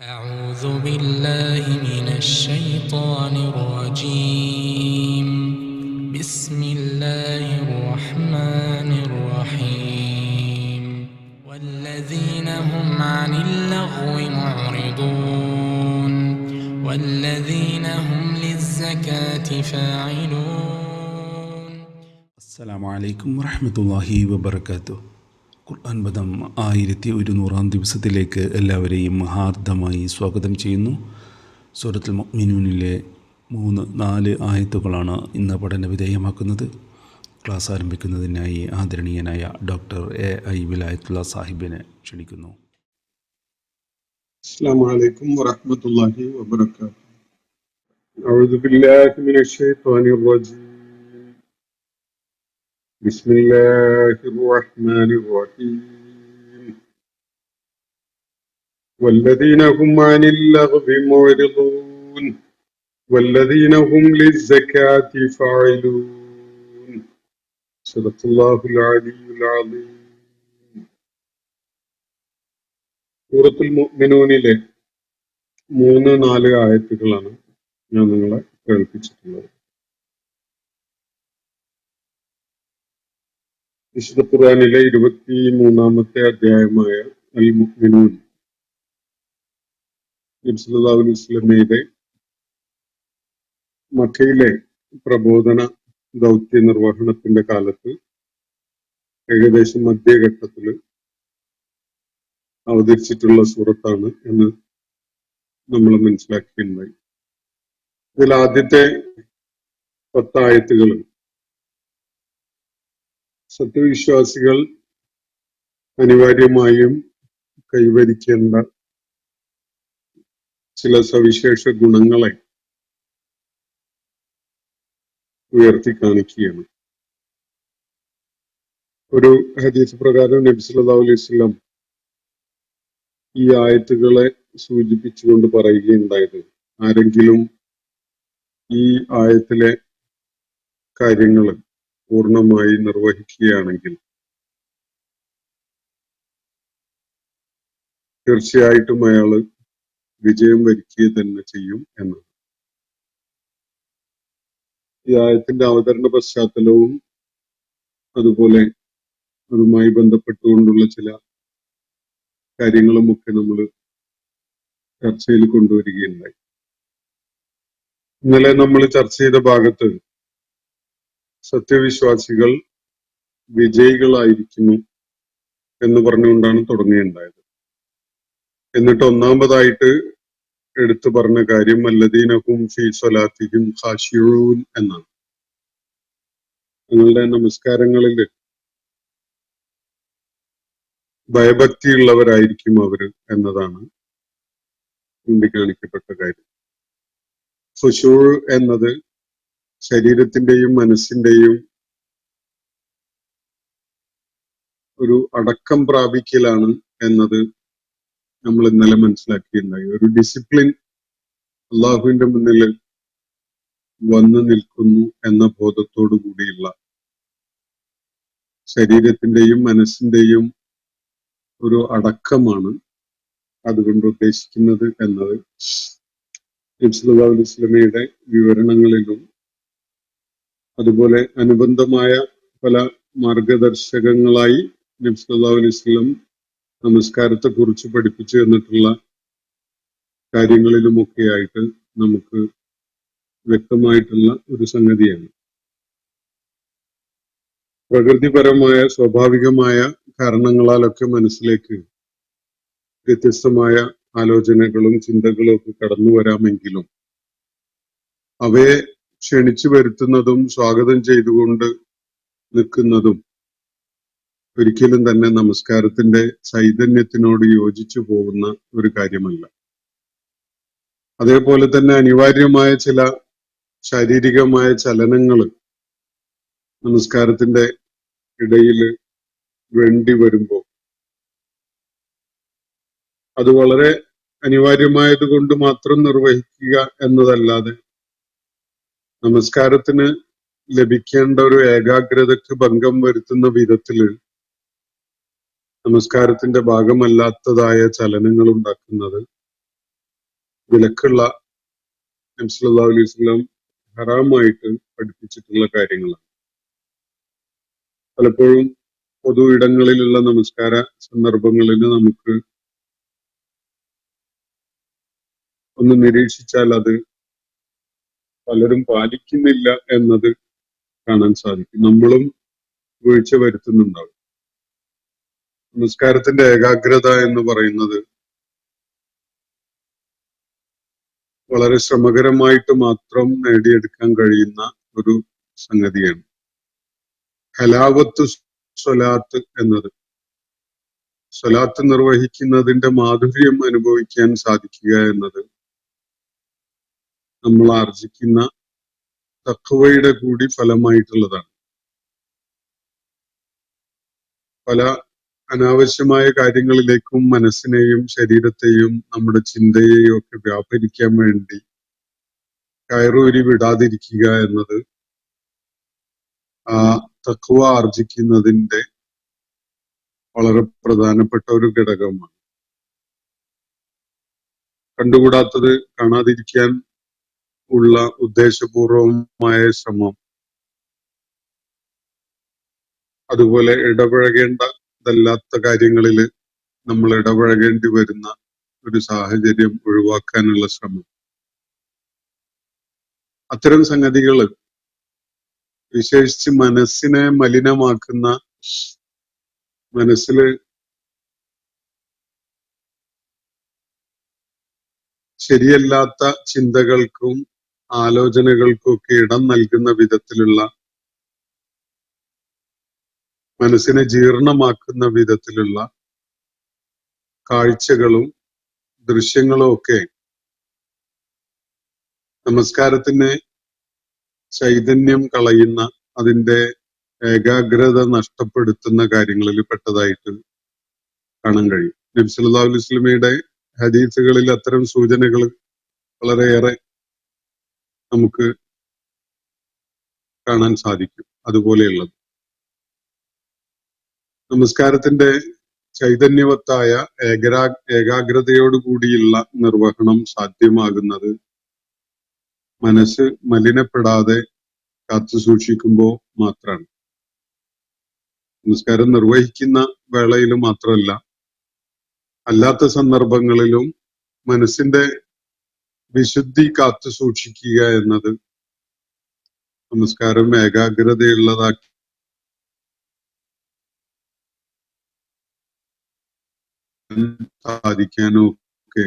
أعوذ بالله من الشيطان الرجيم. بسم الله الرحمن الرحيم. والذين هم عن اللغو معرضون والذين هم للزكاة فاعلون. السلام عليكم ورحمة الله وبركاته. ഖുർആൻ പദം 1100 ദിവസത്തിലേക്ക് എല്ലാവരെയും ഹാർദമായി സ്വാഗതം ചെയ്യുന്നു. സൂറത്തുൽ മുഅ്മിനൂനിലെ 3-4 ആയത്തുകളാണ് ഇന്ന് പഠന വിധേയമാക്കുന്നത്. ക്ലാസ് ആരംഭിക്കുന്നതിനായി ആദരണീയനായ ഡോക്ടർ A.I. വിലായത്തുള്ള സാഹിബിനെ ക്ഷണിക്കുന്നു. അസ്സലാമു അലൈക്കും വറഹ്മത്തുള്ളാഹി വബറകാതുഹു. അഊദു ബില്ലാഹി മിനശ് ശൈത്വാനിർ റജീം. ബിസ്മില്ലാഹിർ റഹ്മാനിർ റഹീം. വല്ലദീന ഹും അനിൽ ലഗ്വി മുഅ്രിദൂൻ വല്ലദീന ഹും ലിസ്സകാത്തി ഫാഇലൂൻ. സദഖല്ലാഹുൽ അലിയ്യുൽ അദീം. സൂറത്തുൽ മുഅ്മിനൂനിലെ 3-4 ആയത്തുകളാണ് ഞാൻ നിങ്ങളെ കേൾപ്പിച്ചിട്ടുള്ളത്. വിശുദ്ധ ഖുർആനിലെ 23-ാമത്തെ അധ്യായമായ അൽ മുഅ്മിനൂൻ നബി സല്ലല്ലാഹു അലൈഹി വസല്ലമയുടെ മക്കയിലെ പ്രബോധന ദൗത്യ നിർവഹണത്തിന്റെ കാലത്ത് ഏകദേശം മധ്യഘട്ടത്തിൽ അവതരിച്ചിട്ടുള്ള സൂറത്താണ് എന്ന് നമ്മൾ മനസ്സിലാക്കിയിട്ടുണ്ടായി. ഇതിൽ ആദ്യത്തെ 10 ആയത്തുകൾ സത്യവിശ്വാസികൾ അനിവാര്യമായും കൈവരിക്കേണ്ട ചില സവിശേഷ ഗുണങ്ങളെ ഉയർത്തി കാണിക്കുകയാണ്. ഒരു ഹദീസ് പ്രകാരം നബി സല്ലല്ലാഹു അലൈഹി വസല്ലം ഈ ആയത്തുകളെ സൂചിപ്പിച്ചുകൊണ്ട് പറയുകയുണ്ടായത്, ആരെങ്കിലും ഈ ആയത്തിലെ കാര്യങ്ങൾ പൂർണ്ണമായി നിർവഹിക്കുകയാണെങ്കിൽ തീർച്ചയായിട്ടും അയാള് വിജയം വരിക്കുക തന്നെ ചെയ്യും എന്നാണ്. ഈ ആയത്തിന്റെ അവതരണ പശ്ചാത്തലവും അതുപോലെ അതുമായി ബന്ധപ്പെട്ടുകൊണ്ടുള്ള ചില കാര്യങ്ങളുമൊക്കെ നമ്മൾ ചർച്ചയിൽ കൊണ്ടുവരികയുണ്ടായി. ഇന്നലെ നമ്മൾ ചർച്ച ചെയ്ത ഭാഗത്ത് സത്യവിശ്വാസികൾ വിജയികളായിരിക്കുന്നു എന്ന് പറഞ്ഞുകൊണ്ടാണ് തുടങ്ങുകയുണ്ടായത്. എന്നിട്ട് ഒന്നാമതായിട്ട് എടുത്തു പറഞ്ഞ കാര്യം വല്ലദീന ഹും ഫീ സ്വലാത്തിഹിം ഖാശിഊൻ എന്നാണ്. നിങ്ങളുടെ നമസ്കാരങ്ങളിൽ ഭയഭക്തിയുള്ളവരായിരിക്കും അവര് എന്നതാണ് ചൂണ്ടിക്കാണിക്കപ്പെട്ട കാര്യം. ഖുശൂ എന്നത് ശരീരത്തിന്റെയും മനസ്സിന്റെയും ഒരു അടക്കം പ്രാപിക്കലാണ് എന്നത് നമ്മൾ ഇന്നലെ മനസ്സിലാക്കിയിട്ടുണ്ടായി. ഒരു ഡിസിപ്ലിൻ അള്ളാഹുവിന്റെ മുന്നിൽ വന്നു നിൽക്കുന്നു എന്ന ബോധത്തോടു കൂടിയുള്ള ശരീരത്തിന്റെയും മനസ്സിന്റെയും ഒരു അടക്കമാണ് അതുകൊണ്ട് ഉദ്ദേശിക്കുന്നത് എന്നത് നബി സല്ലല്ലാഹു അലൈഹി വസല്ലമയുടെ വിവരണങ്ങളിലും അതുപോലെ അനുബന്ധമായ പല മാർഗദർശകങ്ങളായി നബി സല്ലല്ലാഹു അലൈഹി വസല്ലം നമസ്കാരത്തെ കുറിച്ച് പഠിപ്പിച്ചു തന്നിട്ടുള്ള കാര്യങ്ങളിലുമൊക്കെ ആയിട്ട് നമുക്ക് വ്യക്തമായിട്ടുള്ള ഒരു സംഗതിയാണ്. പ്രകൃതിപരമായ സ്വാഭാവികമായ കാരണങ്ങളാലൊക്കെ മനസ്സിലേക്ക് വ്യത്യസ്തമായ ആലോചനകളും ചിന്തകളും ഒക്കെ കടന്നു വരാമെങ്കിലും അവയെ ക്ഷണിച്ചു വരുത്തുന്നതും സ്വാഗതം ചെയ്തുകൊണ്ട് നിൽക്കുന്നതും ഒരിക്കലും തന്നെ നമസ്കാരത്തിന്റെ ചൈതന്യത്തിനോട് യോജിച്ചു പോകുന്ന ഒരു കാര്യമല്ല. അതേപോലെ തന്നെ അനിവാര്യമായ ചില ശാരീരികമായ ചലനങ്ങൾ നമസ്കാരത്തിന്റെ ഇടയിൽ വേണ്ടി വരുമ്പോൾ അത് വളരെ അനിവാര്യമായത് കൊണ്ട് മാത്രം നിർവഹിക്കുക എന്നതല്ലാതെ നമസ്കാരത്തിന് ലഭിക്കേണ്ട ഒരു ഏകാഗ്രതയ്ക്ക് ഭംഗം വരുത്തുന്ന വിധത്തില് നമസ്കാരത്തിന്റെ ഭാഗമല്ലാത്തതായ ചലനങ്ങൾ ഉണ്ടാക്കുന്നത് വിലക്കുള്ള നബി സല്ലല്ലാഹു അലൈഹി വസല്ലം ഹറാമായിട്ട് പഠിപ്പിച്ചിട്ടുള്ള കാര്യങ്ങളാണ്. പലപ്പോഴും പൊതു ഇടങ്ങളിലുള്ള നമസ്കാര സന്ദർഭങ്ങളിൽ നമുക്ക് ഒന്ന് നിരീക്ഷിച്ചാൽ അത് പലരും പാലിക്കുന്നില്ല എന്നത് കാണാൻ സാധിക്കും. നമ്മളും വീഴ്ച വരുത്തുന്നുണ്ടാവും. നമസ്കാരത്തിന്റെ ഏകാഗ്രത എന്ന് പറയുന്നത് വളരെ ശ്രമകരമായിട്ട് മാത്രം നേടിയെടുക്കാൻ കഴിയുന്ന ഒരു സംഗതിയാണ്. ഹലാവത്ത് സ്വലാത്ത് എന്നത്, സ്വലാത്ത് നിർവഹിക്കുന്നതിന്റെ മാധുര്യം അനുഭവിക്കാൻ സാധിക്കുക എന്നത് നമ്മൾ ആർജിക്കുന്ന തഖ്വയുടെ കൂടി ഫലമായിട്ടുള്ളതാണ്. പല അനാവശ്യമായ കാര്യങ്ങളിലേക്കും മനസ്സിനെയും ശരീരത്തെയും നമ്മുടെ ചിന്തയെയും ഒക്കെ വ്യാപരിക്കാൻ വേണ്ടി കയറൂരി വിടാതിരിക്കുക എന്നത് ആ തഖ്വ ആർജിക്കുന്നതിന്റെ വളരെ പ്രധാനപ്പെട്ട ഒരു ഘടകമാണ്. കണ്ടുകൂടാത്തത് കാണാതിരിക്കാൻ ഉള്ള ഉദ്ദേശപൂർവമായ ശ്രമം, അതുപോലെ ഇടപഴകേണ്ടതല്ലാത്ത കാര്യങ്ങളിൽ നമ്മൾ ഇടപഴകേണ്ടി വരുന്ന ഒരു സാഹചര്യം ഒഴിവാക്കാനുള്ള ശ്രമം, അത്തരം സംഗതികൾ വിശേഷിച്ച് മനസ്സിനെ മലിനമാക്കുന്ന, മനസ്സിൽ ശരിയല്ലാത്ത ചിന്തകൾക്കും ആലോചനകൾക്കും ഒക്കെ ഇടം നൽകുന്ന വിധത്തിലുള്ള, മനസ്സിനെ ജീർണമാക്കുന്ന വിധത്തിലുള്ള കാഴ്ചകളും ദൃശ്യങ്ങളും ഒക്കെ നമസ്കാരത്തിന് ചൈതന്യം കളയുന്ന, അതിന്റെ ഏകാഗ്രത നഷ്ടപ്പെടുത്തുന്ന കാര്യങ്ങളിൽ പെട്ടതായിട്ട് കാണാൻ കഴിയും. നബി സല്ലല്ലാഹു അലൈഹി വസല്ലമയുടെ ഹദീസുകളിൽ അത്തരം സൂചനകൾ വളരെയേറെ നമുക്ക് കാണാൻ സാധിക്കും. അതുപോലെയുള്ളത് നമസ്കാരത്തിന്റെ ചൈതന്യവത്തായ ഏകാഗ്രതയോടുകൂടിയുള്ള നിർവഹണം സാധ്യമാകുന്നത് മനസ്സ് മലിനപ്പെടാതെ കാത്തു സൂക്ഷിക്കുമ്പോൾ മാത്രമാണ്. നമസ്കാരം നിർവഹിക്കുന്ന വേളയിൽ മാത്രമല്ല, അല്ലാത്ത സന്ദർഭങ്ങളിലും മനസ്സിന്റെ വിശുദ്ധി കാത്തു സൂക്ഷിക്കുക എന്നത് നമസ്കാരം ഏകാഗ്രതയുള്ളതാക്കി സാധിക്കാനും ഒക്കെ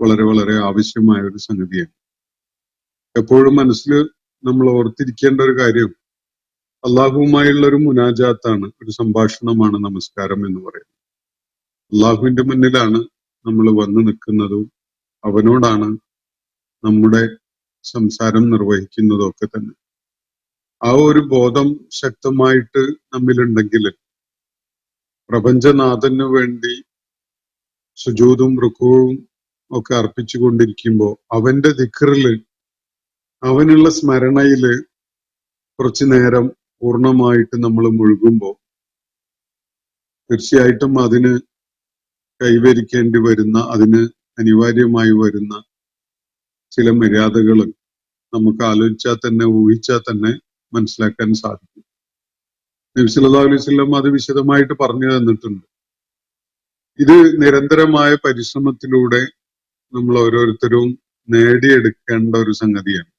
വളരെ വളരെ ആവശ്യമായ ഒരു സംഗതിയാണ്. എപ്പോഴും മനസ്സിൽ നമ്മൾ ഓർത്തിരിക്കേണ്ട ഒരു കാര്യം, അള്ളാഹുവുമായുള്ള ഒരു മുനാജാത്താണ്, ഒരു സംഭാഷണമാണ് നമസ്കാരം എന്ന് പറയുന്നത്. അള്ളാഹുവിന്റെ മുന്നിലാണ് നമ്മൾ വന്നു നിൽക്കുന്നതും അവനോടാണ് നമ്മുടെ സംസാരം നിർവഹിക്കുന്നതും ഒക്കെ തന്നെ. ആ ഒരു ബോധം ശക്തമായിട്ട് നമ്മിലുണ്ടെങ്കിൽ പ്രപഞ്ചനാഥന് വേണ്ടി സുജൂദും റുക്കൂവും ഒക്കെ അർപ്പിച്ചുകൊണ്ടിരിക്കുമ്പോൾ അവന്റെ ദിക്റില്, അവനുള്ള സ്മരണയില് കുറച്ചു നേരം പൂർണ്ണമായിട്ട് നമ്മൾ മുഴുകുമ്പോൾ തീർച്ചയായിട്ടും അതിന് കൈവരിക്കേണ്ടി വരുന്ന, അതിന് അനിവാര്യമായി വരുന്ന ചില മര്യാദകൾ നമുക്ക് ആലോചിച്ചാൽ തന്നെ, ഊഹിച്ചാൽ തന്നെ മനസ്സിലാക്കാൻ സാധിക്കും. നബി സല്ലല്ലാഹു അലൈഹി വസല്ലം അത് വിശദമായിട്ട് പറഞ്ഞു തന്നിട്ടുണ്ട്. ഇത് നിരന്തരമായ പരിശ്രമത്തിലൂടെ നമ്മൾ ഓരോരുത്തരും നേടിയെടുക്കേണ്ട ഒരു സംഗതിയാണ്.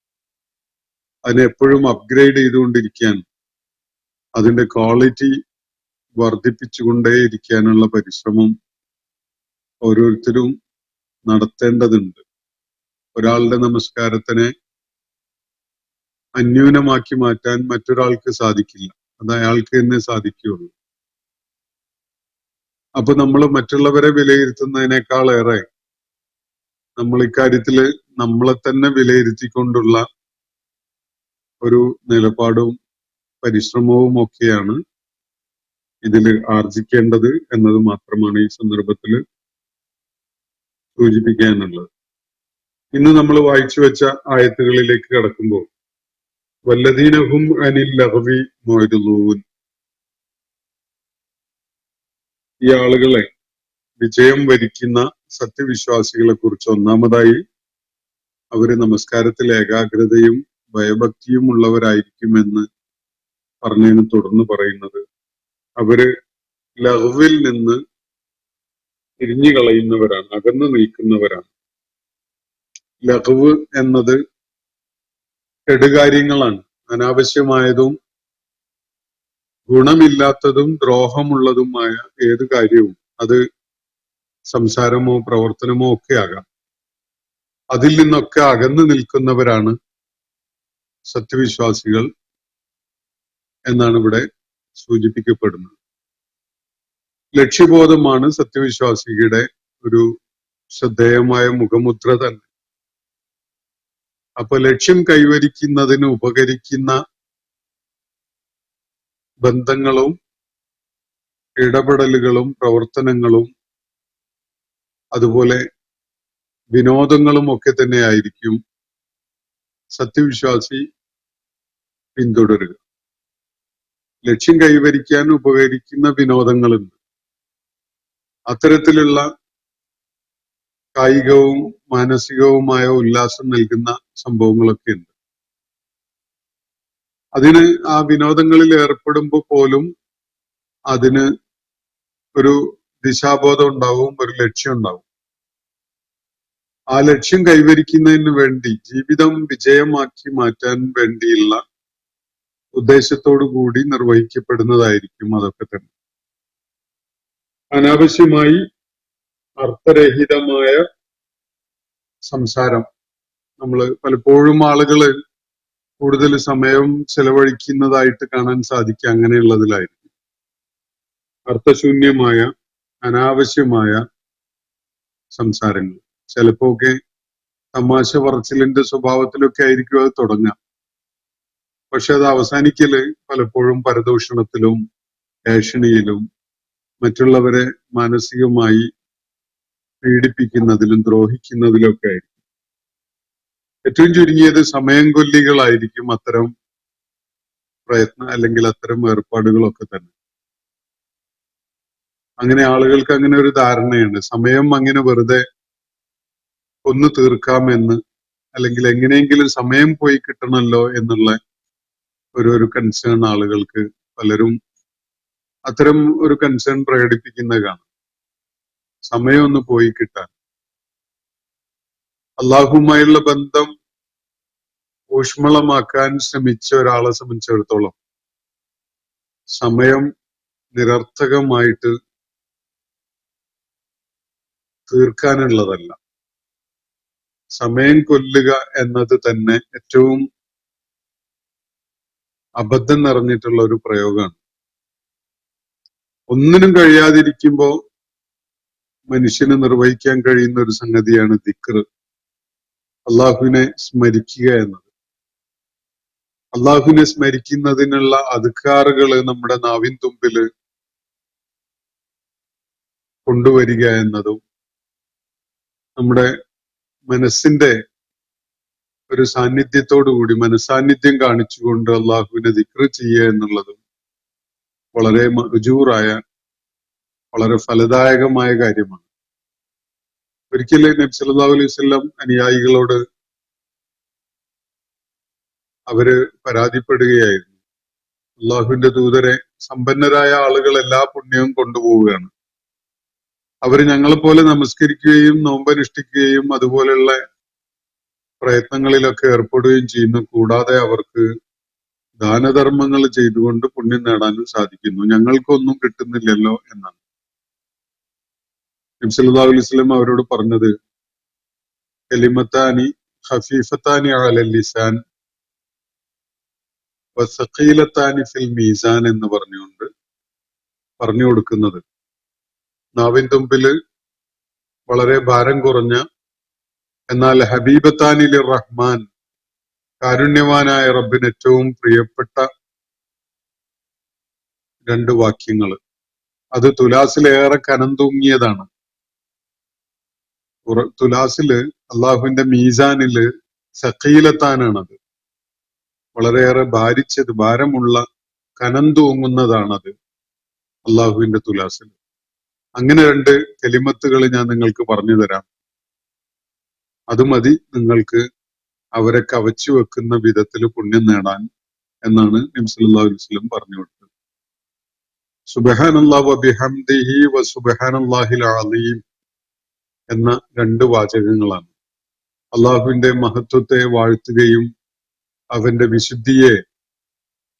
അതിനെ എപ്പോഴും അപ്ഗ്രേഡ് ചെയ്തുകൊണ്ടിരിക്കാൻ, അതിന്റെ ക്വാളിറ്റി വർദ്ധിപ്പിച്ചുകൊണ്ടേയിരിക്കാനുള്ള പരിശ്രമം ഓരോരുത്തരും നടത്തേണ്ടതുണ്ട്. ഒരാളുടെ നമസ്കാരത്തിനെ അന്യൂനമാക്കി മാറ്റാൻ മറ്റൊരാൾക്ക് സാധിക്കില്ല, അത് അയാൾക്ക് തന്നെ സാധിക്കുകയുള്ളൂ. അപ്പൊ നമ്മൾ മറ്റുള്ളവരെ വിലയിരുത്തുന്നതിനേക്കാളേറെ നമ്മൾ ഇക്കാര്യത്തില് നമ്മളെ തന്നെ വിലയിരുത്തിക്കൊണ്ടുള്ള ഒരു നിലപാടും പരിശ്രമവും ഒക്കെയാണ് ഇതിൽ ആർജിക്കേണ്ടത് എന്നത് മാത്രമാണ് ഈ സന്ദർഭത്തിൽ സൂചിപ്പിക്കാനുള്ളത്. ഇന്ന് നമ്മൾ വായിച്ചു വെച്ച ആയത്തുകളിലേക്ക് കടക്കുമ്പോൾ, വല്ലദീനഹും അനിൽ ലഗ്വി മുഅ്രിദൂൻ, ഈ ആളുകളെ വിജയം വരിക്കുന്ന സത്യവിശ്വാസികളെ കുറിച്ച് ഒന്നാമതായി അവര് നമസ്കാരത്തിൽ ഏകാഗ്രതയും ഭയഭക്തിയും ഉള്ളവരായിരിക്കുമെന്ന് പറഞ്ഞതിന് തുടർന്ന് പറയുന്നത് അവര് ലഹ്വിൽ നിന്ന് തിരിഞ്ഞു കളയുന്നവരാണ്, അകന്നു നിൽക്കുന്നവരാണ്. ലഹ്വ് എന്നത് കെടുകാര്യങ്ങളാണ്. അനാവശ്യമായതും ഗുണമില്ലാത്തതും ദ്രോഹമുള്ളതുമായ ഏത് കാര്യവും അത് സംസാരമോ പ്രവർത്തനമോ ഒക്കെ ആകാം. അതിൽ നിന്നൊക്കെ അകന്നു നിൽക്കുന്നവരാണ് സത്യവിശ്വാസികൾ എന്നാണ് ഇവിടെ സൂചിപ്പിക്കപ്പെടുന്നത്. ലക്ഷ്യബോധമാണ് സത്യവിശ്വാസിയുടെ ഒരു ശ്രദ്ധേയമായ മുഖമുദ്ര തന്നെ. അപ്പൊ ലക്ഷ്യം കൈവരിക്കുന്നതിന് ഉപകരിക്കുന്ന ബന്ധങ്ങളും ഇടപെടലുകളും പ്രവർത്തനങ്ങളും അതുപോലെ വിനോദങ്ങളും ഒക്കെ തന്നെയായിരിക്കും സത്യവിശ്വാസി പിന്തുടരുക. ലക്ഷ്യം കൈവരിക്കാൻ ഉപകരിക്കുന്ന വിനോദങ്ങളുണ്ട്. അത്തരത്തിലുള്ള കായികവും മാനസികവുമായ ഉല്ലാസം നൽകുന്ന സംഭവങ്ങളൊക്കെ ഉണ്ട്. അതിന് ആ വിനോദങ്ങളിൽ ഏർപ്പെടുമ്പോൾ പോലും അതിന് ഒരു ദിശാബോധം ഉണ്ടാവും, ഒരു ലക്ഷ്യം ഉണ്ടാവും. ആ ലക്ഷ്യം കൈവരിക്കുന്നതിന് വേണ്ടി ജീവിതം വിജയമാക്കി മാറ്റാൻ വേണ്ടിയുള്ള ഉദ്ദേശത്തോടു കൂടി നിർവഹിക്കപ്പെടുന്നതായിരിക്കും അതൊക്കെ തന്നെ. അനാവശ്യമായി അർത്ഥരഹിതമായ സംസാരം, നമ്മള് പലപ്പോഴും ആളുകള് കൂടുതൽ സമയം ചെലവഴിക്കുന്നതായിട്ട് കാണാൻ സാധിക്കുക അങ്ങനെയുള്ളതിലായിരിക്കും. അർത്ഥശൂന്യമായ അനാവശ്യമായ സംസാരങ്ങൾ, ചിലപ്പോ ഒക്കെ തമാശ പറച്ചിലിന്റെ സ്വഭാവത്തിലൊക്കെ ആയിരിക്കും അത് തുടങ്ങാം. പക്ഷെ അത് അവസാനിക്കല് പലപ്പോഴും പരദൂഷണത്തിലും ഏഷണിയിലും മറ്റുള്ളവരെ മാനസികമായി പീഡിപ്പിക്കുന്നതിലും ദ്രോഹിക്കുന്നതിലൊക്കെ ആയിരിക്കും. ഏറ്റവും ചുരുങ്ങിയത് സമയം കൊല്ലികളായിരിക്കും അത്തരം പ്രയത്നം അല്ലെങ്കിൽ അത്തരം ഏർപ്പാടുകളൊക്കെ തന്നെ. അങ്ങനെ ആളുകൾക്ക് അങ്ങനെ ഒരു ധാരണയുണ്ട്, സമയം അങ്ങനെ വെറുതെ ഒന്ന് തീർക്കാമെന്ന്, അല്ലെങ്കിൽ എങ്ങനെയെങ്കിലും സമയം പോയി കിട്ടണമല്ലോ എന്നുള്ള ഒരു കൺസേൺ ആളുകൾക്ക്, പലരും അത്തരം ഒരു കൺസേൺ പ്രകടിപ്പിക്കുന്നത് കാണാം. സമയം ഒന്ന് പോയി കിട്ടാൻ. അള്ളാഹുമായുള്ള ബന്ധം ഊഷ്മളമാക്കാൻ ശ്രമിച്ച ഒരാളെ സംബന്ധിച്ചിടത്തോളം സമയം നിരർത്ഥകമായിട്ട് തീർക്കാനുള്ളതല്ല. സമയം കൊല്ലുക എന്നത് തന്നെ ഏറ്റവും അബദ്ധം നിറഞ്ഞിട്ടുള്ള ഒരു പ്രയോഗമാണ്. ഒന്നിനും കഴിയാതിരിക്കുമ്പോ മനുഷ്യന് നിർവഹിക്കാൻ കഴിയുന്ന ഒരു സംഗതിയാണ് ദിക്ർ, അള്ളാഹുവിനെ സ്മരിക്കുക എന്നത്. അള്ളാഹുവിനെ സ്മരിക്കുന്നതിനുള്ള അദ്കാറുകള് നമ്മുടെ നാവിൻ തുമ്പില് കൊണ്ടുവരിക എന്നതും നമ്മുടെ മനസ്സിന്റെ ഒരു സാന്നിധ്യത്തോടുകൂടി മനസ്സാന്നിധ്യം കാണിച്ചുകൊണ്ട് അള്ളാഹുവിനെ ദിക്ർ ചെയ്യുക എന്നുള്ളതും വളരെ മഅ്ജൂറായ വളരെ ഫലദായകമായ കാര്യമാണ്. ഒരിക്കലും നബി സല്ലല്ലാഹു അലൈഹി വസല്ലം അനുയായികളോട് അവര് പരാതിപ്പെടുകയായിരുന്നു, അള്ളാഹുവിന്റെ ദൂതരെ, സമ്പന്നരായ ആളുകൾ എല്ലാ പുണ്യവും കൊണ്ടുപോവുകയാണ്. അവര് ഞങ്ങളെപ്പോലെ നമസ്കരിക്കുകയും നോമ്പനുഷ്ഠിക്കുകയും അതുപോലെയുള്ള പ്രയത്നങ്ങളിലൊക്കെ ഏർപ്പെടുകയും ചെയ്യുന്നു. കൂടാതെ അവർക്ക് ദാനധർമ്മങ്ങൾ ചെയ്തുകൊണ്ട് പുണ്യം നേടാനും സാധിക്കുന്നു. ഞങ്ങൾക്കൊന്നും കിട്ടുന്നില്ലല്ലോ എന്നാണ് നബി സല്ലല്ലാഹു അലൈഹി വസല്ലം അവരോട് പറഞ്ഞത്. കലിമത്താനി ഖഫീഫത്താനി അലൽ ലിസാൻ വസഖീലത്താനി ഫിൽ മീസാൻ എന്ന് പറഞ്ഞുകൊണ്ട് പറഞ്ഞു കൊടുക്കുന്നത്, നാവിൻ തുമ്പില് വളരെ ഭാരം കുറഞ്ഞ എന്നാൽ ഹബീബത്താനി ലിർ റഹ്മാൻ, കാരുണ്യവാനായ റബ്ബിന് ഏറ്റവും പ്രിയപ്പെട്ട രണ്ട് വാക്യങ്ങൾ, അത് തുലാസിലേറെ കനം തൂങ്ങിയതാണ്. തുലാസില് അള്ളാഹുവിന്റെ മീസാനില് സഖീലത്താനാണത്, വളരെയേറെ ഭാരിച്ചത്, ഭാരമുള്ള കനം തൂങ്ങുന്നതാണത് അള്ളാഹുവിന്റെ തുലാസിൽ. അങ്ങനെ 2 കലിമത്തുകൾ ഞാൻ നിങ്ങൾക്ക് പറഞ്ഞു തരാം. അത് മതി നിങ്ങൾക്ക് അവരെ കവച്ചു വെക്കുന്ന വിധത്തിൽ പുണ്യം നേടാൻ എന്നാണ് നബി സല്ലല്ലാഹു അലൈഹി വസല്ലം പറഞ്ഞു കൊടുത്തത്. സുബ്ഹാനല്ലാഹി വബിഹംദിഹി വസുബ്ഹാനല്ലാഹിൽ അലീം എന്ന 2 വാചകങ്ങളാണ്. അള്ളാഹുവിന്റെ മഹത്വത്തെ വാഴ്ത്തുകയും അവന്റെ വിശുദ്ധിയെ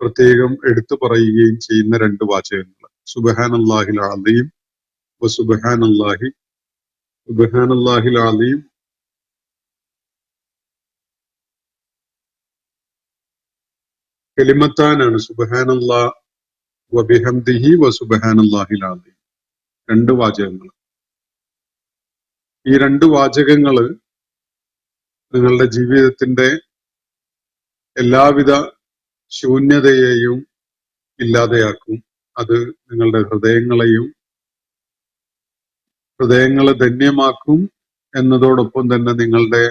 പ്രത്യേകം എടുത്തു പറയുകയും ചെയ്യുന്ന 2 വാചകങ്ങൾ. സുബ്ഹാനല്ലാഹിൽ അലീം സുബ്ഹാനല്ലാഹിൽ അലീം കലിമത്താനാണ്. സുബ്ഹാനല്ലാഹ് വബിഹംദിഹി വസുബ്ഹാനല്ലാഹിൽ അലീം 2 വാചകങ്ങൾ. ഈ 2 വാചകങ്ങള് നിങ്ങളുടെ ജീവിതത്തിന്റെ എല്ലാവിധ ശൂന്യതയെയും ഇല്ലാതെയാക്കും. അത് നിങ്ങളുടെ ഹൃദയങ്ങളെ ധന്യമാക്കും എന്നതോടൊപ്പം തന്നെ നിങ്ങളുടെ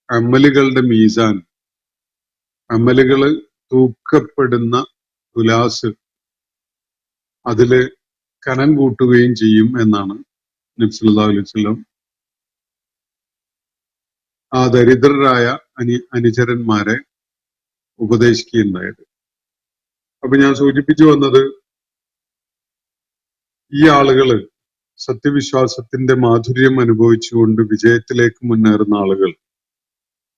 അമലുകളുടെ മീസാൻ, അമലുകള് തൂക്കപ്പെടുന്ന തുലാസ് അതില് കനം കൂട്ടുകയും ചെയ്യും എന്നാണ് നബി സല്ലല്ലാഹു അലൈഹി വസല്ലം ആ ദരിദ്രരായ അനുചരന്മാരെ ഉപദേശിക്കുകയുണ്ടായത്. അപ്പൊ ഞാൻ സൂചിപ്പിച്ചു വന്നത്, ഈ ആളുകള് സത്യവിശ്വാസത്തിന്റെ മാധുര്യം അനുഭവിച്ചുകൊണ്ട് വിജയത്തിലേക്ക് മുന്നേറുന്ന ആളുകൾ,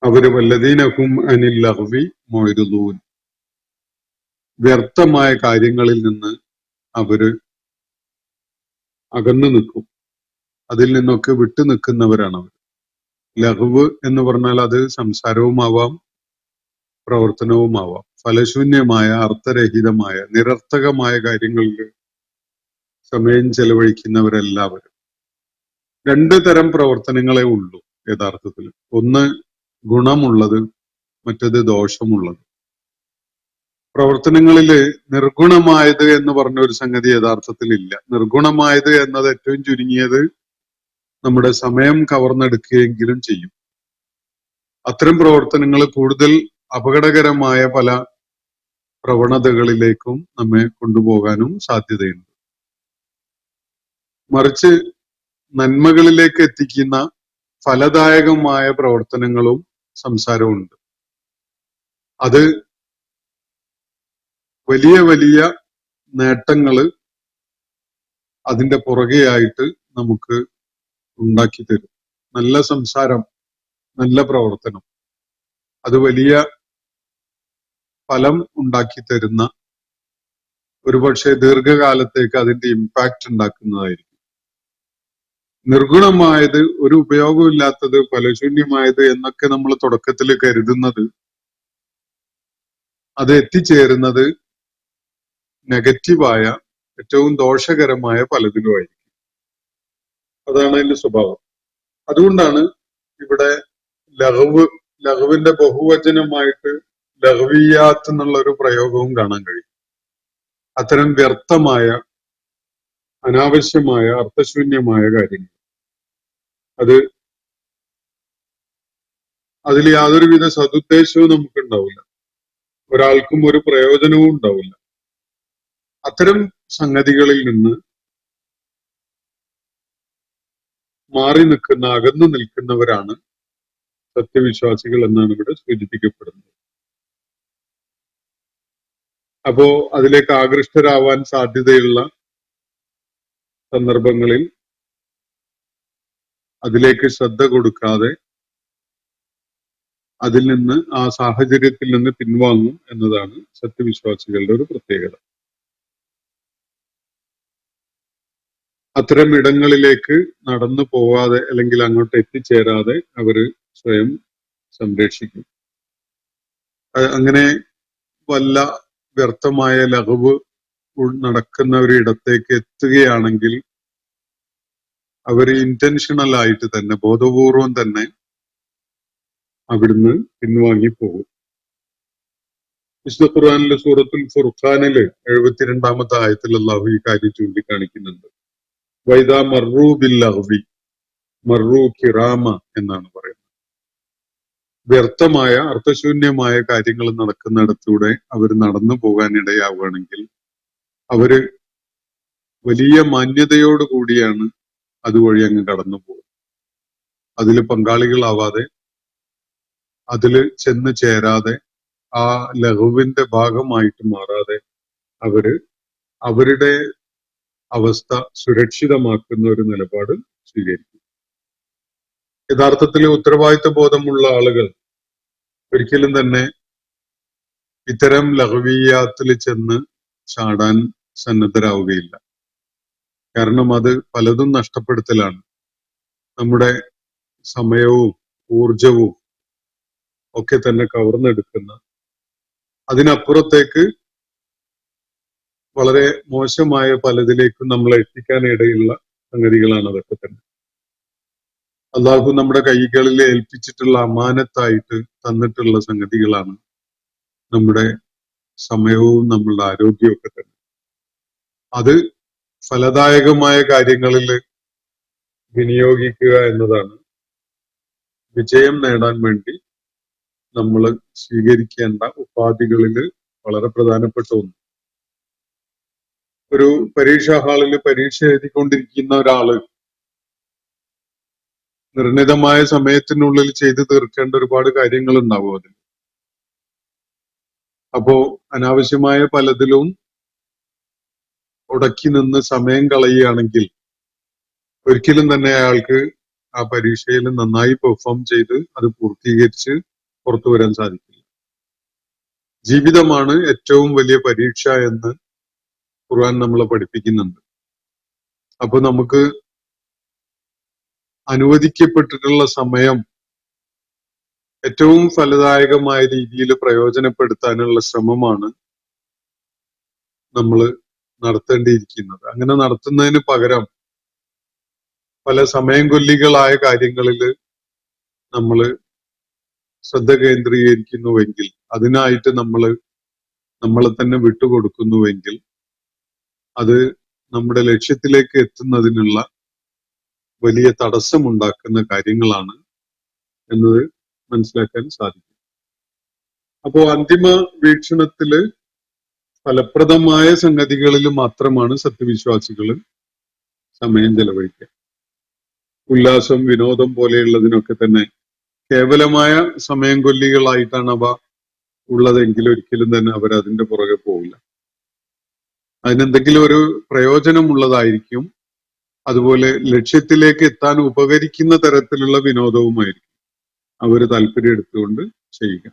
അവര് വല്ലദീനഹും അനിൽ ലഗ്വി മുഅ്രിദൂൻ, വ്യർത്ഥമായ കാര്യങ്ങളിൽ നിന്ന് അവര് അകന്നു നിൽക്കും, അതിൽ നിന്നൊക്കെ വിട്ടു നിൽക്കുന്നവരാണ് അവർ. ലഹ്വ് എന്ന് പറഞ്ഞാൽ അത് സംസാരവുമാവാം പ്രവർത്തനവുമാവാം. ഫലശൂന്യമായ, അർത്ഥരഹിതമായ, നിരർത്ഥകമായ കാര്യങ്ങളിൽ സമയം ചെലവഴിക്കുന്നവരെല്ലാവരും. 2 തരം പ്രവർത്തനങ്ങളെ ഉള്ളൂ യഥാർത്ഥത്തിൽ. ഒന്ന് ഗുണമുള്ളത്, മറ്റത് ദോഷമുള്ളത്. പ്രവർത്തനങ്ങളില് നിർഗുണമായത് എന്ന് പറഞ്ഞ ഒരു സംഗതി യഥാർത്ഥത്തിൽ ഇല്ല. നിർഗുണമായത് എന്നത് ഏറ്റവും ചുരുങ്ങിയത് നമ്മുടെ സമയം കവർന്നെടുക്കുകയെങ്കിലും ചെയ്യും. അത്തരം പ്രവർത്തനങ്ങൾ കൂടുതൽ അപകടകരമായ പല പ്രവണതകളിലേക്കും നമ്മെ കൊണ്ടുപോകാനും സാധ്യതയുണ്ട്. മറിച്ച് നന്മകളിലേക്ക് എത്തിക്കുന്ന ഫലദായകമായ പ്രവർത്തനങ്ങളും സംസാരവും ഉണ്ട്. അത് വലിയ വലിയ നേട്ടങ്ങള് അതിന്റെ പുറകെയായിട്ട് നമുക്ക് ഉണ്ടാക്കി തരും. നല്ല സംസാരം, നല്ല പ്രവർത്തനം, അത് വലിയ ഫലം ഉണ്ടാക്കി തരുന്ന, ഒരുപക്ഷെ ദീർഘകാലത്തേക്ക് അതിന്റെ ഇമ്പാക്റ്റ് ഉണ്ടാക്കുന്നതായിരിക്കും. നിർഗുണമായത്, ഒരു ഉപയോഗമില്ലാത്തത്, ഫലശൂന്യമായത് എന്നൊക്കെ നമ്മൾ തുടക്കത്തിൽ കരുതുന്നത്, അത് എത്തിച്ചേരുന്നത് നെഗറ്റീവായ, ഏറ്റവും ദോഷകരമായ പലതിലുമായിരിക്കും. അതാണ് അതിന്റെ സ്വഭാവം. അതുകൊണ്ടാണ് ഇവിടെ ലഘുവിന്റെ ബഹുവചനമായിട്ട് ലഘ്വിയാത്ത് എന്നുള്ള ഒരു പ്രയോഗവും കാണാൻ കഴിയും. അത്തരം വ്യർത്ഥമായ, അനാവശ്യമായ, അർത്ഥശൂന്യമായ കാര്യങ്ങൾ, അതിൽ യാതൊരുവിധ സതുദ്ദേശവും നമുക്കുണ്ടാവില്ല, ഒരാൾക്കും ഒരു പ്രയോജനവും ഉണ്ടാവില്ല. അത്തരം സംഗതികളിൽ നിന്ന് മാറി നിൽക്കുന്ന, അകന്നു നിൽക്കുന്നവരാണ് സത്യവിശ്വാസികൾ എന്നാണ് ഇവിടെ സൂചിപ്പിക്കപ്പെടുന്നത്. അപ്പോ അതിലേക്ക് ആകൃഷ്ടരാവാൻ സാധ്യതയുള്ള സന്ദർഭങ്ങളിൽ അതിലേക്ക് ശ്രദ്ധ കൊടുക്കാതെ അതിൽ നിന്ന്, ആ സാഹചര്യത്തിൽ നിന്ന് പിൻവാങ്ങും എന്നതാണ് സത്യവിശ്വാസികളുടെ ഒരു പ്രത്യേകത. അത്തരം ഇടങ്ങളിലേക്ക് നടന്നു പോവാതെ, അല്ലെങ്കിൽ അങ്ങോട്ട് എത്തിച്ചേരാതെ അവര് സ്വയം സംരക്ഷിക്കും. അങ്ങനെ വല്ല വ്യർത്ഥമായ ലഘുവ് നടക്കുന്ന ഒരു ഇടത്തേക്ക് എത്തുകയാണെങ്കിൽ അവര് ഇന്റൻഷണൽ ആയിട്ട് തന്നെ, ബോധപൂർവം തന്നെ അവിടുന്ന് പിൻവാങ്ങിപ്പോകും. വിശുദ്ധ ഖുർആനിലെ സൂറത്തുൽ ഫുർഖാനില് 72-ാമത്തെ ആയത്തിൽ അല്ലാഹു ഈ കാര്യം ചൂണ്ടിക്കാണിക്കുന്നുണ്ട്. വൈദാ മർറൂ ബിൽ ലഗ്വി മർറൂ കിറാമ എന്നാണ് പറയുന്നത്. വ്യർത്ഥമായ, അർത്ഥശൂന്യമായ കാര്യങ്ങൾ നടക്കുന്നിടത്തൂടെ അവർ നടന്നു പോകാനിടയാവുകയാണെങ്കിൽ അവര് വലിയ മാന്യതയോടുകൂടിയാണ് അതുവഴി അങ്ങ് കടന്നു പോകും. അതിൽ പങ്കാളികളാവാതെ, അതിൽ ചെന്ന് ചേരാതെ, ആ ലഘുവിന്റെ ഭാഗമായിട്ട് മാറാതെ അവര് അവരുടെ അവസ്ഥ സുരക്ഷിതമാക്കുന്ന ഒരു നിലപാട് സ്വീകരിക്കും. യഥാർത്ഥത്തിൽ ഉത്തരവാദിത്വ ബോധമുള്ള ആളുകൾ ഒരിക്കലും തന്നെ ഇത്തരം ലഘുവിയാത്തിൽ ചെന്ന് ചാടാൻ സന്നദ്ധരാവുകയില്ല. കാരണം അത് പലതും നഷ്ടപ്പെടുത്തലാണ്. നമ്മുടെ സമയവും ഊർജവും ഒക്കെ തന്നെ കവർന്നെടുക്കുന്ന, അതിനപ്പുറത്തേക്ക് വളരെ മോശമായ പലതിലേക്കും നമ്മളെ എത്തിക്കാനിടയുള്ള സംഗതികളാണ് അതൊക്കെ തന്നെ. അള്ളാഹു നമ്മുടെ കൈകളിൽ ഏൽപ്പിച്ചിട്ടുള്ള അമാനത്തായിട്ട് തന്നിട്ടുള്ള സംഗതികളാണ് നമ്മുടെ സമയവും നമ്മളുടെ ആരോഗ്യവും ഒക്കെ തന്നെ. അത് ഫലദായകമായ കാര്യങ്ങളിൽ വിനിയോഗിക്കുക എന്നതാണ് വിജയം നേടാൻ വേണ്ടി നമ്മൾ സ്വീകരിക്കേണ്ട ഉപാധികളിൽ വളരെ പ്രധാനപ്പെട്ട ഒന്ന്. ഒരു പരീക്ഷാ ഹാളിൽ പരീക്ഷ എഴുതിക്കൊണ്ടിരിക്കുന്ന ഒരാള് നിർണിതമായ സമയത്തിനുള്ളിൽ ചെയ്തു തീർക്കേണ്ട ഒരുപാട് കാര്യങ്ങൾ ഉണ്ടാവും അതിൽ. അപ്പോ അനാവശ്യമായ പലതിലും ഉടക്കി നിന്ന് സമയം കളയുകയാണെങ്കിൽ ഒരിക്കലും തന്നെ അയാൾക്ക് ആ പരീക്ഷയിൽ നന്നായി പെർഫോം ചെയ്ത് അത് പൂർത്തീകരിച്ച് പുറത്തു വരാൻ സാധിക്കില്ല. ജീവിതമാണ് ഏറ്റവും വലിയ പരീക്ഷ എന്ന് ഖുർആൻ നമ്മളെ പഠിപ്പിക്കുന്നുണ്ട്. അപ്പൊ നമുക്ക് അനുവദിക്കപ്പെട്ടിട്ടുള്ള സമയം ഏറ്റവും ഫലദായകമായ രീതിയിൽ പ്രയോജനപ്പെടുത്താനുള്ള ശ്രമമാണ് നമ്മൾ നടത്തേണ്ടിയിരിക്കുന്നത്. അങ്ങനെ നടത്തുന്നതിന് പകരം പല സമയം കൊല്ലികളായ കാര്യങ്ങളിൽ നമ്മൾ ശ്രദ്ധ കേന്ദ്രീകരിക്കുന്നുവെങ്കിൽ, അതിനായിട്ട് നമ്മളെ തന്നെ വിട്ടുകൊടുക്കുന്നുവെങ്കിൽ അത് നമ്മുടെ ലക്ഷ്യത്തിലേക്ക് എത്തുന്നതിനുള്ള വലിയ തടസ്സമുണ്ടാക്കുന്ന കാര്യങ്ങളാണ് എന്നത് മനസ്സിലാക്കാൻ സാധിക്കും. അപ്പോ അന്തിമ വീക്ഷണത്തില് ഫലപ്രദമായ സംഗതികളിൽ മാത്രമാണ് സത്യവിശ്വാസികൾ സമയം ചെലവഴിക്കുക. ഉല്ലാസം, വിനോദം പോലെയുള്ളതിനൊക്കെ തന്നെ കേവലമായ സമയം കൊല്ലികളായിട്ടാണ് അവ ഉള്ളതെങ്കിൽ ഒരിക്കലും തന്നെ അവർ അതിന്റെ പുറകെ പോകില്ല. അതിനെന്തെങ്കിലും ഒരു പ്രയോജനമുള്ളതായിരിക്കും. അതുപോലെ ലക്ഷ്യത്തിലേക്ക് എത്താൻ ഉപകരിക്കുന്ന തരത്തിലുള്ള വിനോദവുമായിരിക്കും അവർ താല്പര്യം എടുത്തുകൊണ്ട് ചെയ്യുക.